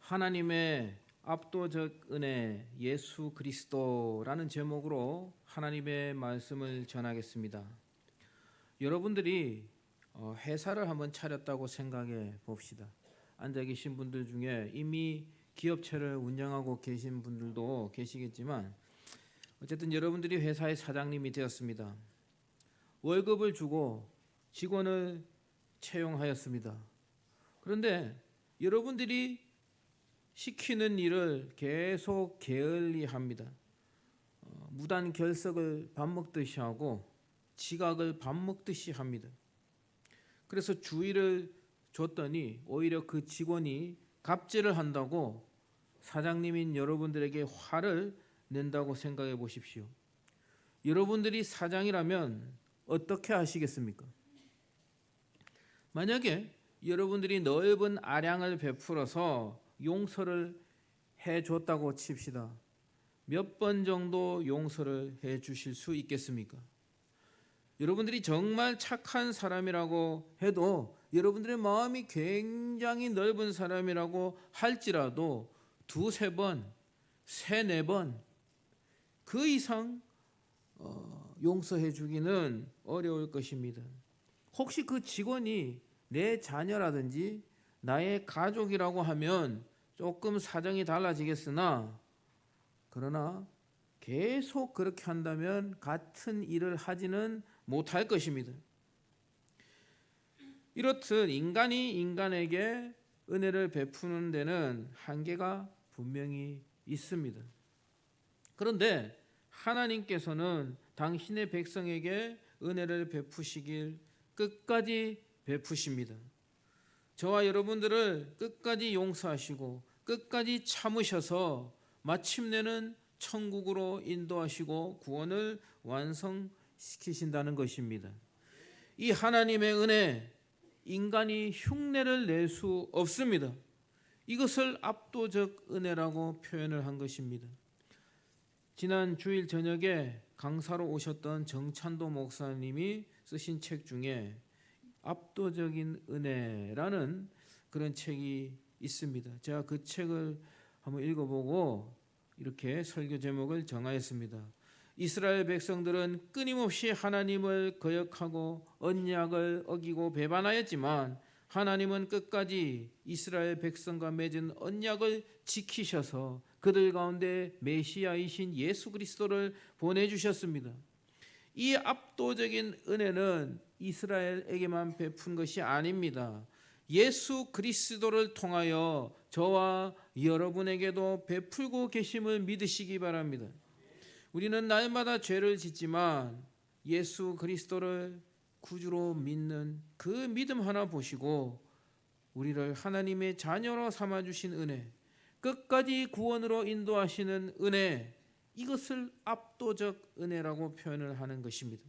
하나님의 압도적 은혜 예수 그리스도라는 제목으로 하나님의 말씀을 전하겠습니다. 여러분들이 회사를 한번 차렸다고 생각해 봅시다. 앉아 계신 분들 중에 이미 기업체를 운영하고 계신 분들도 계시겠지만 어쨌든 여러분들이 회사의 사장님이 되었습니다. 월급을 주고 직원을 채용하였습니다. 그런데 여러분들이 시키는 일을 계속 게을리합니다. 무단 결석을 밥 먹듯이 하고 지각을 밥 먹듯이 합니다. 그래서 주의를 줬더니 오히려 그 직원이 갑질을 한다고 사장님인 여러분들에게 화를 낸다고 생각해 보십시오. 여러분들이 사장이라면 어떻게 하시겠습니까? 만약에 여러분들이 넓은 아량을 베풀어서 용서를 해줬다고 칩시다. 몇 번 정도 용서를 해주실 수 있겠습니까? 여러분들이 정말 착한 사람이라고 해도 여러분들의 마음이 굉장히 넓은 사람이라고 할지라도 두세 번, 세네 번 그 이상 용서해 주기는 어려울 것입니다. 혹시 그 직원이 내 자녀라든지 나의 가족이라고 하면 조금 사정이 달라지겠으나 그러나 계속 그렇게 한다면 같은 일을 하지는 못할 것입니다. 이렇듯 인간이 인간에게 은혜를 베푸는 데는 한계가 분명히 있습니다. 그런데 하나님께서는 당신의 백성에게 은혜를 베푸시길 끝까지 베푸십니다. 저와 여러분들을 끝까지 용서하시고 끝까지 참으셔서 마침내는 천국으로 인도하시고 구원을 완성시키신다는 것입니다. 이 하나님의 은혜, 인간이 흉내를 낼 수 없습니다. 이것을 압도적 은혜라고 표현을 한 것입니다. 지난 주일 저녁에 강사로 오셨던 정찬도 목사님이 쓰신 책 중에 압도적인 은혜라는 그런 책이 있습니다. 제가 그 책을 한번 읽어보고 이렇게 설교 제목을 정하였습니다. 이스라엘 백성들은 끊임없이 하나님을 거역하고 언약을 어기고 배반하였지만 하나님은 끝까지 이스라엘 백성과 맺은 언약을 지키셔서 그들 가운데 메시아이신 예수 그리스도를 보내주셨습니다. 이 압도적인 은혜는 이스라엘에게만 베푼 것이 아닙니다. 예수 그리스도를 통하여 저와 여러분에게도 베풀고 계심을 믿으시기 바랍니다. 우리는 날마다 죄를 짓지만 예수 그리스도를 구주로 믿는 그 믿음 하나 보시고 우리를 하나님의 자녀로 삼아주신 은혜, 끝까지 구원으로 인도하시는 은혜, 이것을 압도적 은혜라고 표현을 하는 것입니다.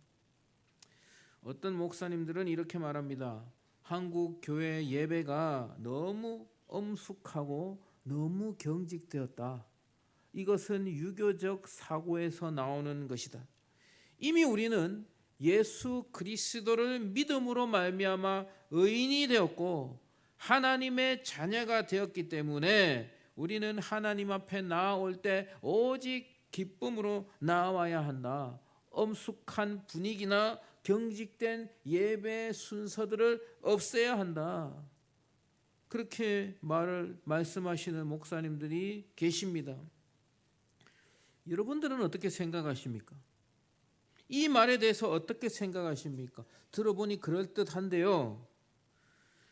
어떤 목사님들은 이렇게 말합니다. 한국 교회 예배가 너무 엄숙하고 너무 경직되었다. 이것은 유교적 사고에서 나오는 것이다. 이미 우리는 예수 그리스도를 믿음으로 말미암아 의인이 되었고 하나님의 자녀가 되었기 때문에 우리는 하나님 앞에 나아올 때 오직 기쁨으로 나와야 한다. 엄숙한 분위기나 경직된 예배 순서들을 없애야 한다. 그렇게 말씀하시는 목사님들이 계십니다. 여러분들은 어떻게 생각하십니까? 이 말에 대해서 어떻게 생각하십니까? 들어보니 그럴듯한데요.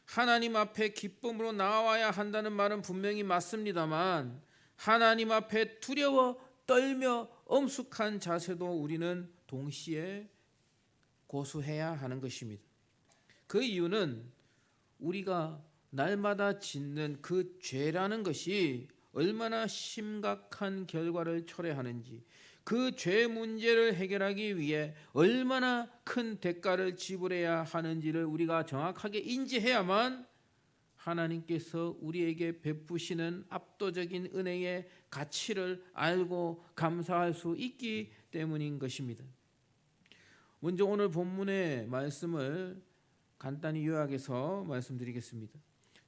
하나님 앞에 기쁨으로 나와야 한다는 말은 분명히 맞습니다만 하나님 앞에 두려워 떨며 엄숙한 자세도 우리는 동시에 고수해야 하는 것입니다. 그 이유는 우리가 날마다 짓는 그 죄라는 것이 얼마나 심각한 결과를 초래하는지, 그 죄 문제를 해결하기 위해 얼마나 큰 대가를 지불해야 하는지를 우리가 정확하게 인지해야만 하나님께서 우리에게 베푸시는 압도적인 은혜의 가치를 알고 감사할 수 있기 때문인 것입니다. 먼저 오늘 본문의 말씀을 간단히 요약해서 말씀드리겠습니다.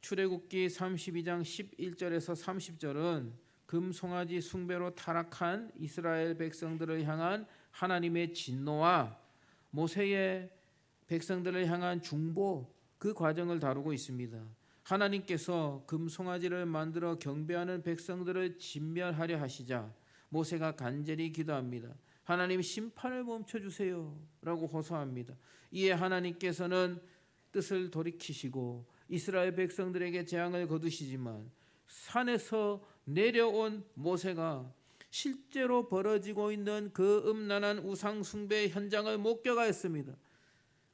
출애굽기 32장 11절에서 30절은 금송아지 숭배로 타락한 이스라엘 백성들을 향한 하나님의 진노와 모세의 백성들을 향한 중보, 그 과정을 다루고 있습니다. 하나님께서 금송아지를 만들어 경배하는 백성들을 진멸하려 하시자 모세가 간절히 기도합니다. 하나님, 심판을 멈춰주세요 라고 호소합니다. 이에 하나님께서는 뜻을 돌이키시고 이스라엘 백성들에게 재앙을 거두시지만 산에서 내려온 모세가 실제로 벌어지고 있는 그 음란한 우상 숭배의 현장을 목격하였습니다.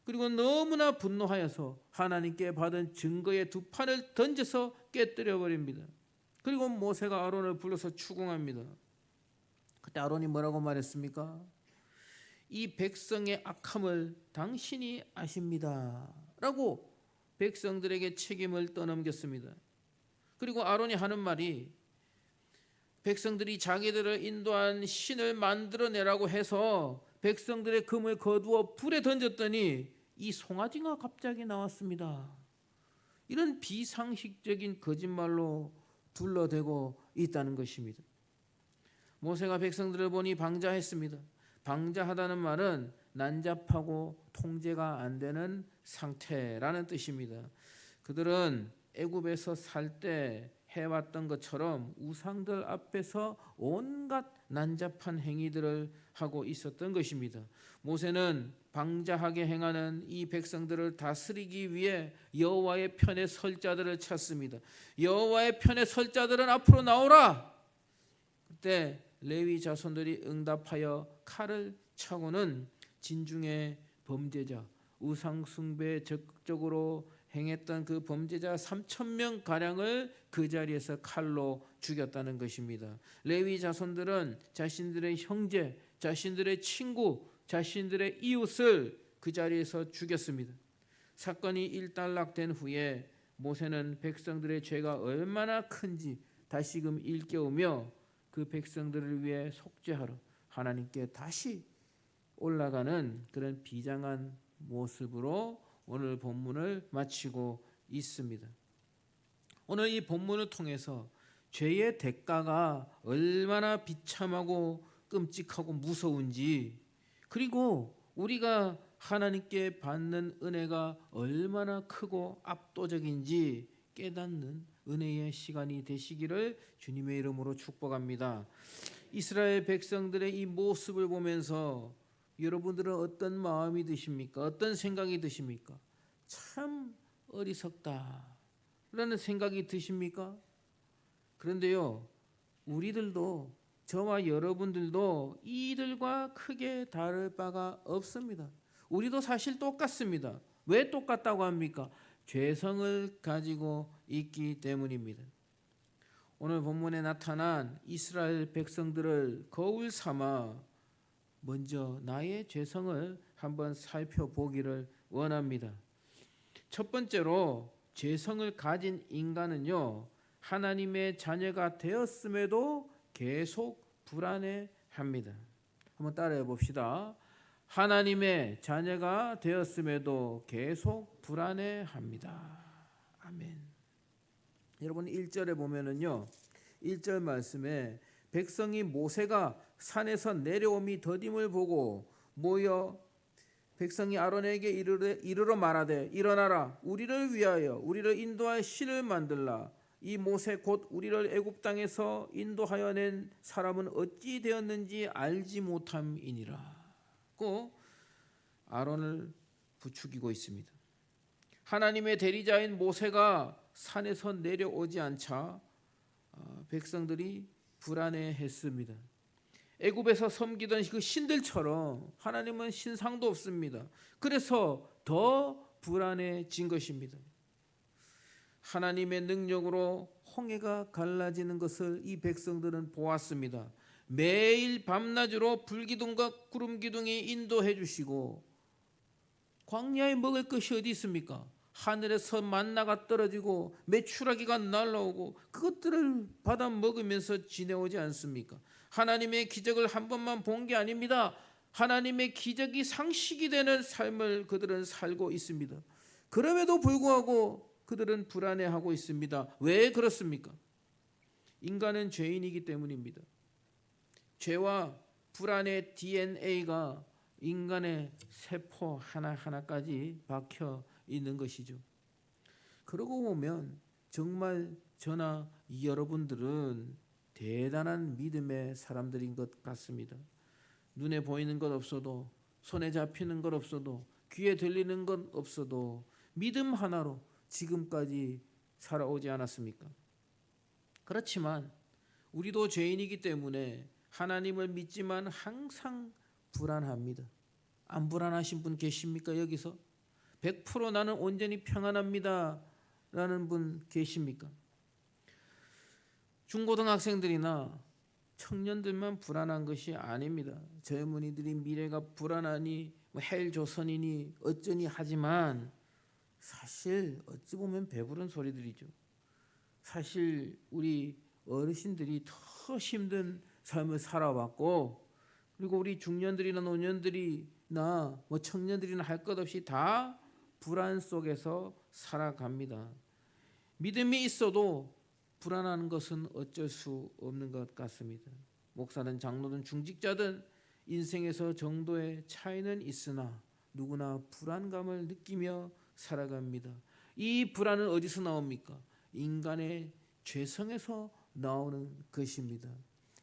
그리고 너무나 분노하여서 하나님께 받은 증거의 두 판을 던져서 깨뜨려 버립니다. 그리고 모세가 아론을 불러서 추궁합니다. 그때 아론이 뭐라고 말했습니까? 이 백성의 악함을 당신이 아십니다 라고 백성들에게 책임을 떠넘겼습니다. 그리고 아론이 하는 말이 백성들이 자기들을 인도한 신을 만들어내라고 해서 백성들의 금을 거두어 불에 던졌더니 이 송아지가 갑자기 나왔습니다. 이런 비상식적인 거짓말로 둘러대고 있다는 것입니다. 모세가 백성들을 보니 방자했습니다. 방자하다는 말은 난잡하고 통제가 안 되는 상태라는 뜻입니다. 그들은 애굽에서 살 때 해왔던 것처럼 우상들 앞에서 온갖 난잡한 행위들을 하고 있었던 것입니다. 모세는 방자하게 행하는 이 백성들을 다스리기 위해 여호와의 편에 설 자들을 찾습니다. 여호와의 편에 설 자들은 앞으로 나오라. 그때 레위 자손들이 응답하여 칼을 차고는 진중의 범죄자, 우상 숭배에 적극적으로 행했던 그 범죄자 3,000명 가량을 그 자리에서 칼로 죽였다는 것입니다. 레위 자손들은 자신들의 형제, 자신들의 친구, 자신들의 이웃을 그 자리에서 죽였습니다. 사건이 일단락된 후에 모세는 백성들의 죄가 얼마나 큰지 다시금 일깨우며 그 백성들을 위해 속죄하러 하나님께 다시 올라가는 그런 비장한 모습으로 오늘 본문을 마치고 있습니다. 오늘 이 본문을 통해서 죄의 대가가 얼마나 비참하고 끔찍하고 무서운지, 그리고 우리가 하나님께 받는 은혜가 얼마나 크고 압도적인지 깨닫는 은혜의 시간이 되시기를 주님의 이름으로 축복합니다. 이스라엘 백성들의 이 모습을 보면서 여러분들은 어떤 마음이 드십니까? 어떤 생각이 드십니까? 참 어리석다 라는 생각이 드십니까? 그런데요, 우리들도, 저와 여러분들도 이들과 크게 다를 바가 없습니다. 우리도 사실 똑같습니다. 왜 똑같다고 합니까? 죄성을 가지고 있기 때문입니다. 오늘 본문에 나타난 이스라엘 백성들을 거울 삼아 먼저 나의 죄성을 한번 살펴보기를 원합니다. 첫 번째로 죄성을 가진 인간은요, 하나님의 자녀가 되었음에도 계속 불안해합니다. 한번 따라해 봅시다. 하나님의 자녀가 되었음에도 계속 불안해합니다. 아멘. 여러분 1절에 보면은요, 1절 말씀에 백성이 모세가 산에서 내려옴이 더딤을 보고 모여 백성이 아론에게 이르러 말하되 일어나라, 우리를 위하여 우리를 인도할 신을 만들라. 이 모세 곧 우리를 애굽 땅에서 인도하여 낸 사람은 어찌 되었는지 알지 못함이니라. 고 아론을 부추기고 있습니다. 하나님의 대리자인 모세가 산에서 내려오지 않자 백성들이 불안해했습니다. 애굽에서 섬기던 그 신들처럼 하나님은 신상도 없습니다. 그래서 더 불안해진 것입니다. 하나님의 능력으로 홍해가 갈라지는 것을 이 백성들은 보았습니다. 매일 밤낮으로 불기둥과 구름기둥이 인도해 주시고, 광야에 먹을 것이 어디 있습니까? 하늘에서 만나가 떨어지고 메추라기가 날아오고 그것들을 받아 먹으면서 지내오지 않습니까? 하나님의 기적을 한 번만 본 게 아닙니다. 하나님의 기적이 상식이 되는 삶을 그들은 살고 있습니다. 그럼에도 불구하고 그들은 불안해하고 있습니다. 왜 그렇습니까? 인간은 죄인이기 때문입니다. 죄와 불안의 DNA가 인간의 세포 하나하나까지 박혀 있는 것이죠. 그러고 보면 정말 저나 여러분들은 대단한 믿음의 사람들인 것 같습니다. 눈에 보이는 것 없어도, 손에 잡히는 것 없어도, 귀에 들리는 것 없어도 믿음 하나로 지금까지 살아오지 않았습니까? 그렇지만 우리도 죄인이기 때문에 하나님을 믿지만 항상 불안합니다. 안 불안하신 분 계십니까? 여기서 100% 나는 온전히 평안합니다 라는 분 계십니까? 중고등학생들이나 청년들만 불안한 것이 아닙니다. 젊은이들이 미래가 불안하니 헬조선이니 어쩌니 하지만 사실 어찌 보면 배부른 소리들이죠. 사실 우리 어르신들이 더 힘든 삶을 살아왔고, 그리고 우리 중년들이나 노년들이나 청년들이나 할 것 없이 다 불안 속에서 살아갑니다. 믿음이 있어도 불안한 것은 어쩔 수 없는 것 같습니다. 목사든 장로든 중직자든 인생에서 정도의 차이는 있으나 누구나 불안감을 느끼며 살아갑니다. 이 불안은 어디서 나옵니까? 인간의 죄성에서 나오는 것입니다.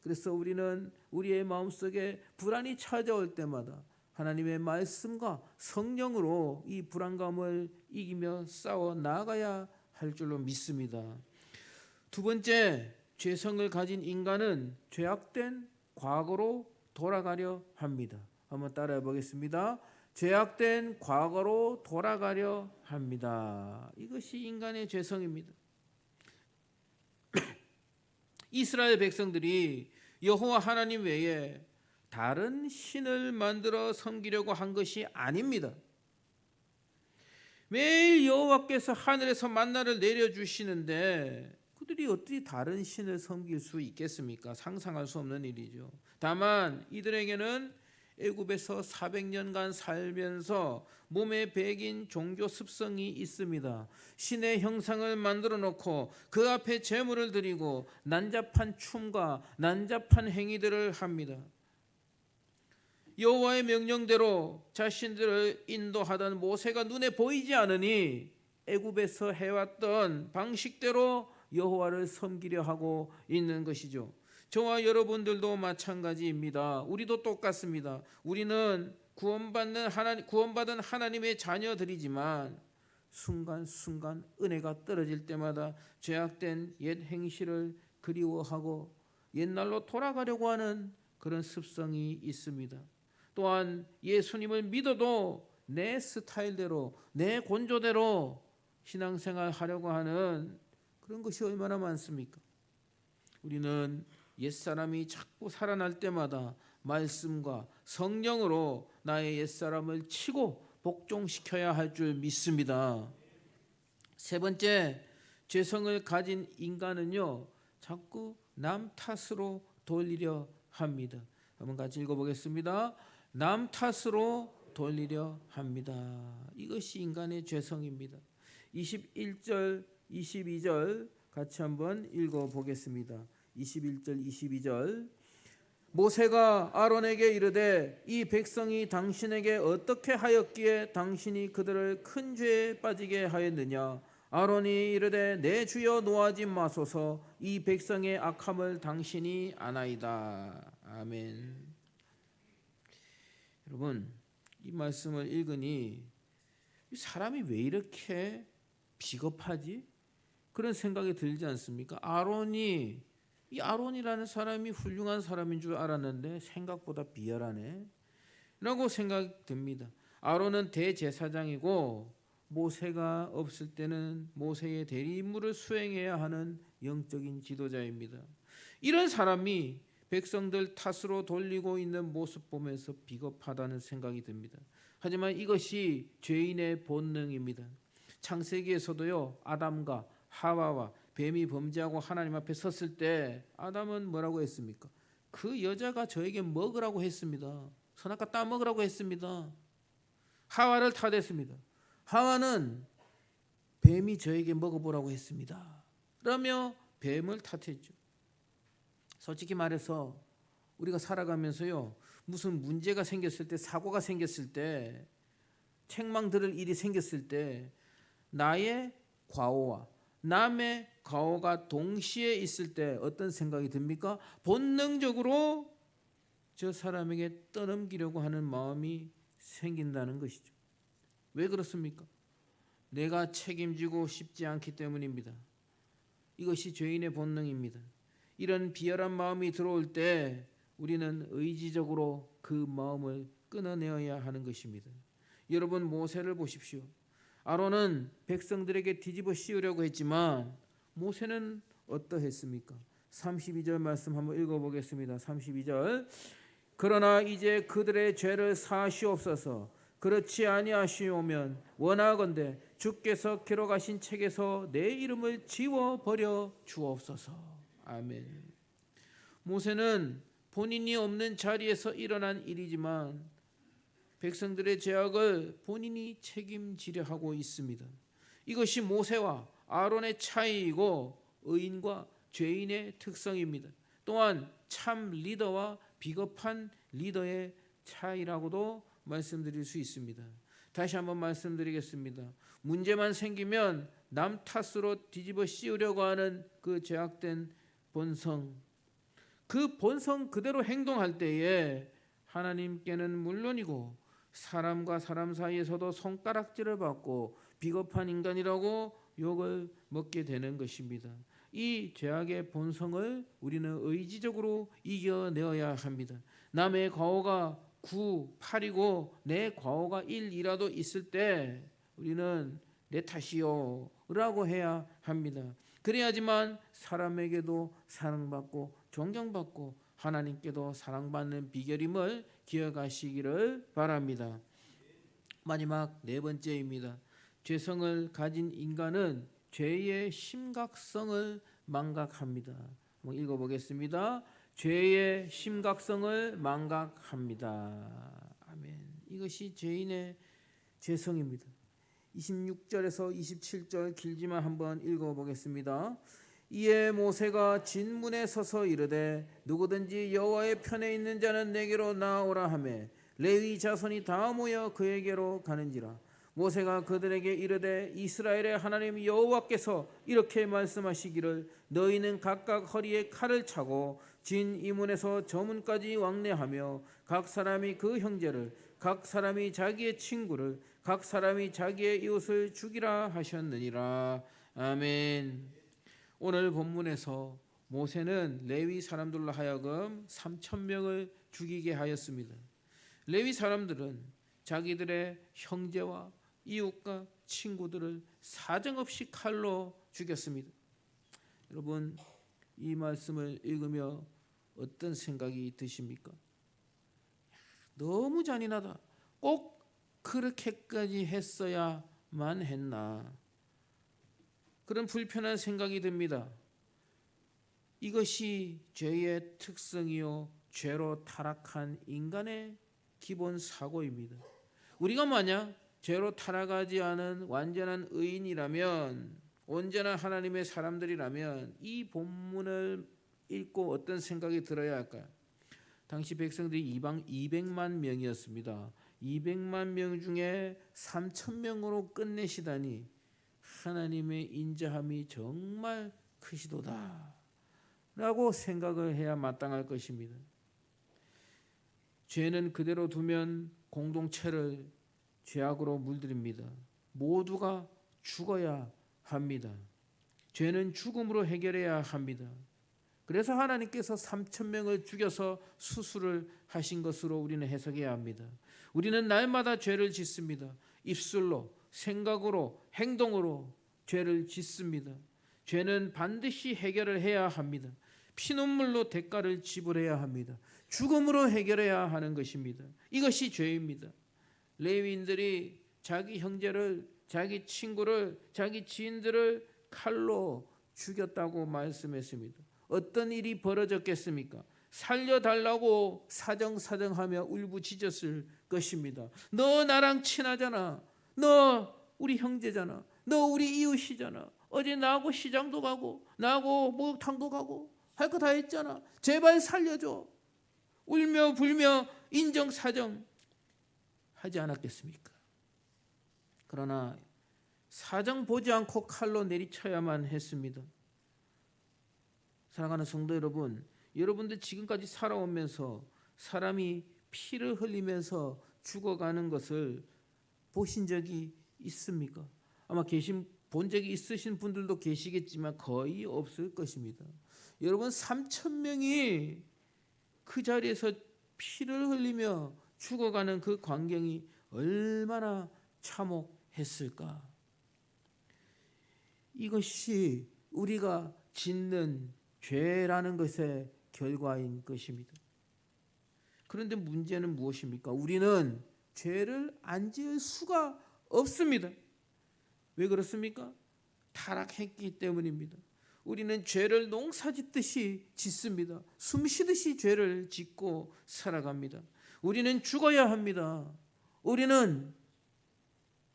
그래서 우리는 우리의 마음속에 불안이 찾아올 때마다 하나님의 말씀과 성령으로 이 불안감을 이기며 싸워 나가야 할 줄로 믿습니다. 두 번째, 죄성을 가진 인간은 죄악된 과거로 돌아가려 합니다. 한번 따라해 보겠습니다. 죄악된 과거로 돌아가려 합니다. 이것이 인간의 죄성입니다. 이스라엘 백성들이 여호와 하나님 외에 다른 신을 만들어 섬기려고 한 것이 아닙니다. 매일 여호와께서 하늘에서 만나를 내려주시는데 그들이 어떻게 다른 신을 섬길 수 있겠습니까? 상상할 수 없는 일이죠. 다만 이들에게는 애굽에서 400년간 살면서 몸에 배긴 종교 습성이 있습니다. 신의 형상을 만들어 놓고 그 앞에 제물을 드리고 난잡한 춤과 난잡한 행위들을 합니다. 여호와의 명령대로 자신들을 인도하던 모세가 눈에 보이지 않으니 애굽에서 해왔던 방식대로 여호와를 섬기려 하고 있는 것이죠. 저와 여러분들도 마찬가지입니다. 우리도 똑같습니다. 우리는 구원받은 하나님의 자녀들이지만 순간순간 은혜가 떨어질 때마다 죄악된 옛 행실을 그리워하고 옛날로 돌아가려고 하는 그런 습성이 있습니다. 또한 예수님을 믿어도 내 스타일대로, 내 곤조대로 신앙생활 하려고 하는 그런 것이 얼마나 많습니까? 우리는 옛사람이 자꾸 살아날 때마다 말씀과 성령으로 나의 옛사람을 치고 복종시켜야 할 줄 믿습니다. 세 번째, 죄성을 가진 인간은요, 자꾸 남 탓으로 돌리려 합니다. 한번 같이 읽어보겠습니다. 남 탓으로 돌리려 합니다. 이것이 인간의 죄성입니다. 21절, 22절 같이 한번 읽어보겠습니다. 21절, 22절. 모세가 아론에게 이르되 이 백성이 당신에게 어떻게 하였기에 당신이 그들을 큰 죄에 빠지게 하였느냐. 아론이 이르되 내 주여 노하지 마소서. 이 백성의 악함을 당신이 아나이다. 아멘. 여러분, 이 말씀을 읽으니 사람이 왜 이렇게 비겁하지? 그런 생각이 들지 않습니까? 이 아론이라는 사람이 훌륭한 사람인 줄 알았는데 생각보다 비열하네 라고 생각이 듭니다. 아론은 대제사장이고 모세가 없을 때는 모세의 대리 임무를 수행해야 하는 영적인 지도자입니다. 이런 사람이 백성들 탓으로 돌리고 있는 모습 보면서 비겁하다는 생각이 듭니다. 하지만 이것이 죄인의 본능입니다. 창세기에서도요, 아담과 하와와 뱀이 범죄하고 하나님 앞에 섰을 때 아담은 뭐라고 했습니까? 그 여자가 저에게 먹으라고 했습니다. 선악과 따먹으라고 했습니다. 하와를 탓했습니다. 하와는 뱀이 저에게 먹어보라고 했습니다. 그러며 뱀을 탓했죠. 솔직히 말해서 우리가 살아가면서요, 무슨 문제가 생겼을 때, 사고가 생겼을 때, 책망 들을 일이 생겼을 때 나의 과오와 남의 과오가 동시에 있을 때 어떤 생각이 듭니까? 본능적으로 저 사람에게 떠넘기려고 하는 마음이 생긴다는 것이죠. 왜 그렇습니까? 내가 책임지고 싶지 않기 때문입니다. 이것이 죄인의 본능입니다. 이런 비열한 마음이 들어올 때 우리는 의지적으로 그 마음을 끊어내어야 하는 것입니다. 여러분, 모세를 보십시오. 아론은 백성들에게 뒤집어 씌우려고 했지만 모세는 어떠했습니까? 32절 말씀 한번 읽어보겠습니다. 32절. 그러나 이제 그들의 죄를 사하시옵소서. 그렇지 아니하시오면 원하건대 주께서 기록하신 책에서 내 이름을 지워버려 주옵소서. 아멘. 모세는 본인이 없는 자리에서 일어난 일이지만 백성들의 죄악을 본인이 책임지려 하고 있습니다. 이것이 모세와 아론의 차이이고 의인과 죄인의 특성입니다. 또한 참 리더와 비겁한 리더의 차이라고도 말씀드릴 수 있습니다. 다시 한번 말씀드리겠습니다. 문제만 생기면 남 탓으로 뒤집어 씌우려고 하는 그 죄악된 본성, 그 본성 그대로 행동할 때에 하나님께는 물론이고 사람과 사람 사이에서도 손가락질을 받고 비겁한 인간이라고 욕을 먹게 되는 것입니다. 이 죄악의 본성을 우리는 의지적으로 이겨내어야 합니다. 남의 과오가 9, 8이고 내 과오가 1이라도 있을 때 우리는 내 탓이요 라고 해야 합니다. 그래야지만 사람에게도 사랑받고 존경받고 하나님께도 사랑받는 비결임을 기억하시기를 바랍니다. 마지막 네 번째입니다. 죄성을 가진 인간은 죄의 심각성을 망각합니다. 한번 읽어보겠습니다. 죄의 심각성을 망각합니다. 아멘. 이것이 죄인의 죄성입니다. 26절에서 27절 길지만 한번 읽어보겠습니다. 이에 모세가 진문에 서서 이르되 누구든지 여호와의 편에 있는 자는 내게로 나오라 하며 레위 자손이 다 모여 그에게로 가는지라. 모세가 그들에게 이르되 이스라엘의 하나님 여호와께서 이렇게 말씀하시기를 너희는 각각 허리에 칼을 차고 진 이문에서 저 문까지 왕래하며 각 사람이 그 형제를 각 사람이 자기의 친구를 각 사람이 자기의 이웃을 죽이라 하셨느니라. 아멘. 오늘 본문에서 모세는 레위 사람들로 하여금 3,000명을 죽이게 하였습니다. 레위 사람들은 자기들의 형제와 이웃과 친구들을 사정없이 칼로 죽였습니다. 여러분, 이 말씀을 읽으며 어떤 생각이 드십니까? 너무 잔인하다. 꼭 그렇게까지 했어야만 했나? 그런 불편한 생각이 듭니다. 이것이 죄의 특성이요 죄로 타락한 인간의 기본 사고입니다. 우리가 만약 죄로 타락하지 않은 완전한 의인이라면, 온전한 하나님의 사람들이라면 이 본문을 읽고 어떤 생각이 들어야 할까요? 당시 백성들이 200만 명이었습니다. 200만 명 중에 3,000명으로 끝내시다니 하나님의 인자함이 정말 크시도다 라고 생각을 해야 마땅할 것입니다. 죄는 그대로 두면 공동체를 죄악으로 물들입니다. 모두가 죽어야 합니다. 죄는 죽음으로 해결해야 합니다. 그래서 하나님께서 3,000명을 죽여서 수술을 하신 것으로 우리는 해석해야 합니다. 우리는 날마다 죄를 짓습니다. 입술로, 생각으로, 행동으로 죄를 짓습니다. 죄는 반드시 해결을 해야 합니다. 피눈물로 대가를 지불해야 합니다. 죽음으로 해결해야 하는 것입니다. 이것이 죄입니다. 레위인들이 자기 형제를, 자기 친구를, 자기 지인들을 칼로 죽였다고 말씀했습니다. 어떤 일이 벌어졌겠습니까? 살려달라고 사정사정하며 울부짖었을 것입니다. 너 나랑 친하잖아. 너 우리 형제잖아. 너 우리 이웃이잖아. 어제 나하고 시장도 가고 나하고 목욕탕도 가고 할 거 다 했잖아. 제발 살려줘. 울며 불며 인정사정 하지 않았겠습니까? 그러나 사정 보지 않고 칼로 내리쳐야만 했습니다. 사랑하는 성도 여러분, 여러분들 지금까지 살아오면서 사람이 피를 흘리면서 죽어가는 것을 보신 적이 있습니까? 아마 본 적이 있으신 분들도 계시겠지만 거의 없을 것입니다. 여러분 3,000명이 그 자리에서 피를 흘리며 죽어가는 그 광경이 얼마나 참혹했을까? 이것이 우리가 짓는 죄라는 것의 결과인 것입니다. 그런데 문제는 무엇입니까? 우리는 죄를 안 지을 수가 없습니다. 왜 그렇습니까? 타락했기 때문입니다. 우리는 죄를 농사짓듯이 짓습니다. 숨쉬듯이 죄를 짓고 살아갑니다. 우리는 죽어야 합니다. 우리는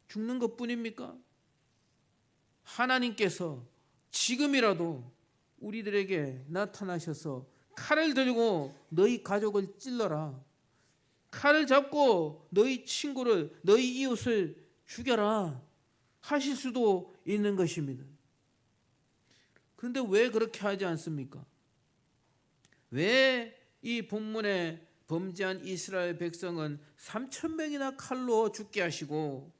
죽는 것뿐입니까? 하나님께서 지금이라도 우리들에게 나타나셔서 칼을 들고 너희 가족을 찔러라. 칼을 잡고 너희 친구를, 너희 이웃을 죽여라 하실 수도 있는 것입니다. 그런데 왜 그렇게 하지 않습니까? 왜 이 본문에 범죄한 이스라엘 백성은 3,000명이나 칼로 죽게 하시고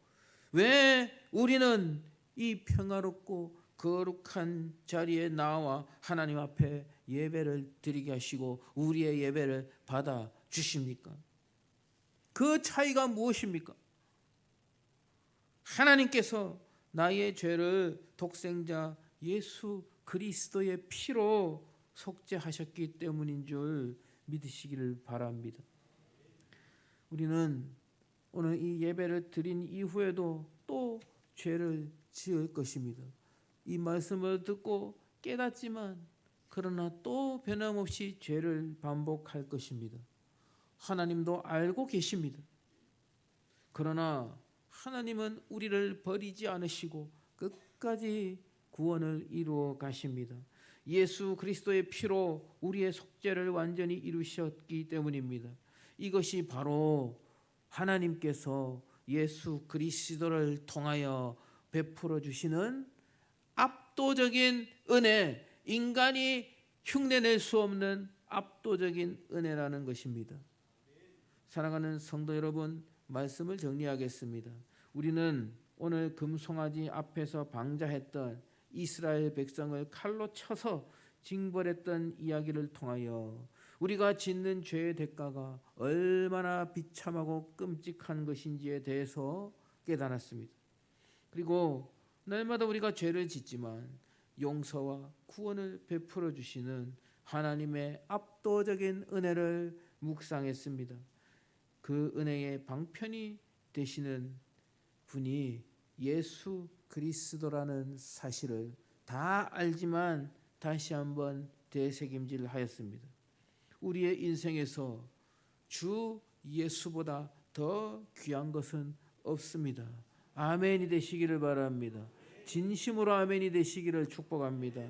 왜 우리는 이 평화롭고 거룩한 자리에 나와 하나님 앞에 예배를 드리게 하시고 우리의 예배를 받아 주십니까? 그 차이가 무엇입니까? 하나님께서 나의 죄를 독생자 예수 그리스도의 피로 속죄하셨기 때문인 줄 믿으시기를 바랍니다. 우리는 오늘 이 예배를 드린 이후에도 또 죄를 지을 것입니다. 이 말씀을 듣고 깨닫지만 그러나 또 변함없이 죄를 반복할 것입니다. 하나님도 알고 계십니다. 그러나 하나님은 우리를 버리지 않으시고 끝까지 구원을 이루어 가십니다. 예수 그리스도의 피로 우리의 속죄를 완전히 이루셨기 때문입니다. 이것이 바로 하나님께서 예수 그리스도를 통하여 베풀어 주시는 압도적인 은혜, 인간이 흉내낼 수 없는 압도적인 은혜라는 것입니다. 사랑하는 성도 여러분, 말씀을 정리하겠습니다. 우리는 오늘 금송아지 앞에서 방자했던 이스라엘 백성을 칼로 쳐서 징벌했던 이야기를 통하여 우리가 짓는 죄의 대가가 얼마나 비참하고 끔찍한 것인지에 대해서 깨달았습니다. 그리고 날마다 우리가 죄를 짓지만 용서와 구원을 베풀어 주시는 하나님의 압도적인 은혜를 묵상했습니다. 그 은혜의 방편이 되시는 분이 예수 그리스도라는 사실을 다 알지만 다시 한번 되새김질 하였습니다. 우리의 인생에서 주 예수보다 더 귀한 것은 없습니다. 아멘이 되시기를 바랍니다. 진심으로 아멘이 되시기를 축복합니다.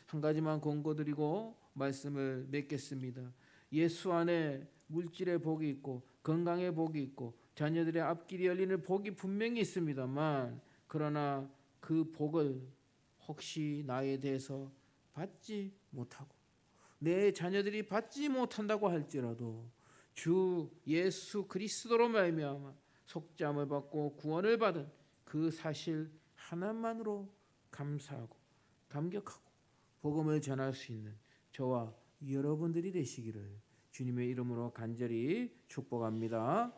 한 가지만 권고드리고 말씀을 맺겠습니다. 예수 안에 물질의 복이 있고 건강의 복이 있고 자녀들의 앞길이 열리는 복이 분명히 있습니다만 그러나 그 복을 혹시 나에 대해서 받지 못하고 내 자녀들이 받지 못한다고 할지라도 주 예수 그리스도로 말미암아 속죄함을 받고 구원을 받은 그 사실 하나만으로 감사하고 감격하고 복음을 전할 수 있는 저와 여러분들이 되시기를 주님의 이름으로 간절히 축복합니다.